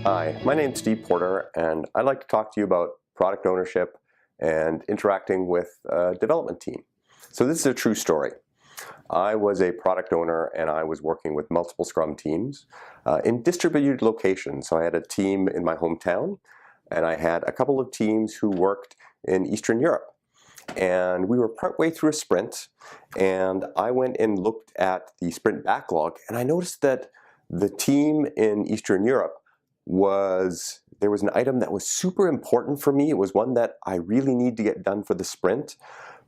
Hi, my name's Steve Porter, and I'd like to talk to you about product ownership and interacting with a development team. So this is a true story. I was a product owner and I was working with multiple Scrum teams in distributed locations. So I had a team in my hometown and I had a couple of teams who worked in Eastern Europe. And we were partway through a sprint and I went and looked at the sprint backlog and I noticed that the team in Eastern Europe there was an item that was super important for me. It was one that I really need to get done for the sprint,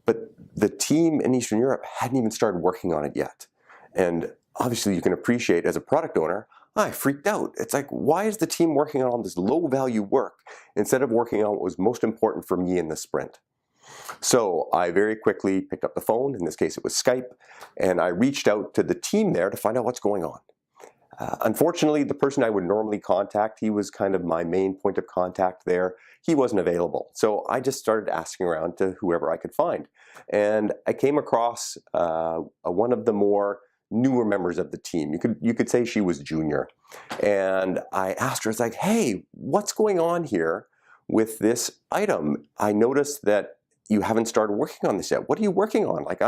but the team in Eastern Europe hadn't even started working on it yet. And obviously you can appreciate as a product owner, I freaked out. It's like, why is the team working on all this low value work instead of working on what was most important for me in the sprint? So I very quickly picked up the phone, in this case it was Skype, and I reached out to the team there to find out what's going on. Unfortunately, the person I would normally contact, he was kind of my main point of contact there. He wasn't available. So I just started asking around to whoever I could find. And I came across one of the more newer members of the team. You could say she was junior. And I asked her, it's like, hey, what's going on here with this item? I noticed that you haven't started working on this yet. What are you working on? Like,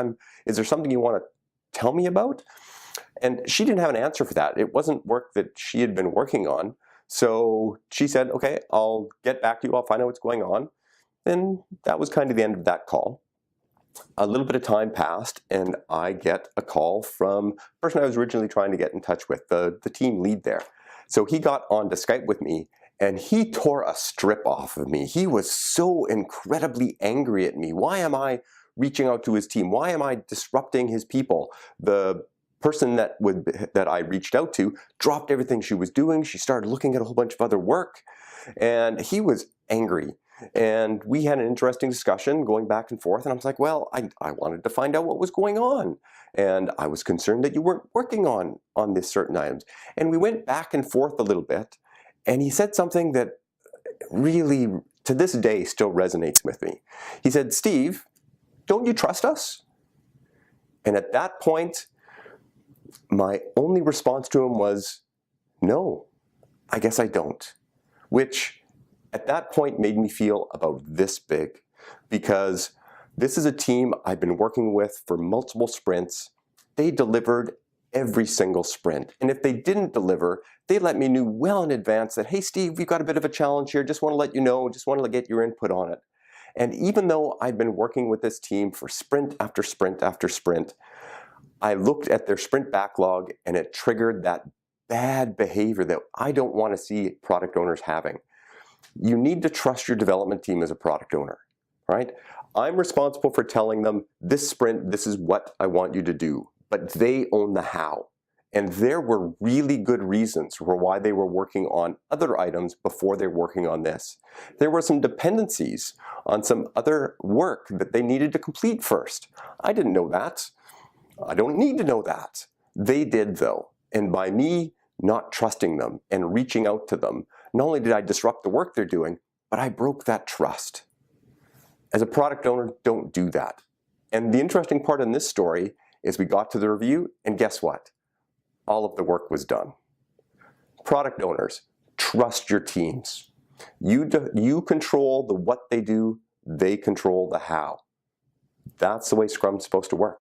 is there something you want to tell me about? And she didn't have an answer for that. It wasn't work that she had been working on. So she said, okay, I'll get back to you. I'll find out what's going on. And that was kind of the end of that call. A little bit of time passed and I get a call from the person I was originally trying to get in touch with, the team lead there. So he got on to Skype with me and he tore a strip off of me. He was so incredibly angry at me. Why am I reaching out to his team? Why am I disrupting his people? The person that I reached out to dropped everything she was doing. She started looking at a whole bunch of other work and he was angry. And we had an interesting discussion going back and forth and I was like, well, I wanted to find out what was going on. And I was concerned that you weren't working on this certain items. And we went back and forth a little bit and he said something that really, to this day, still resonates with me. He said, Steve, don't you trust us? And at that point, my only response to him was, no, I guess I don't. Which at that point made me feel about this big, because this is a team I've been working with for multiple sprints. They delivered every single sprint. And if they didn't deliver, they let me know well in advance that, hey, Steve, we've got a bit of a challenge here. Just want to let you know, just want to get your input on it. And even though I've been working with this team for sprint after sprint after sprint, I looked at their sprint backlog and it triggered that bad behavior that I don't want to see product owners having. You need to trust your development team as a product owner, right? I'm responsible for telling them this sprint, this is what I want you to do, but they own the how. And there were really good reasons for why they were working on other items before they're working on this. There were some dependencies on some other work that they needed to complete first. I didn't know that. I don't need to know that. They did though. And by me not trusting them and reaching out to them, not only did I disrupt the work they're doing, but I broke that trust. As a product owner, don't do that. And the interesting part in this story is we got to the review and guess what? All of the work was done. Product owners, trust your teams. You control the what they do, they control the how. That's the way Scrum's supposed to work.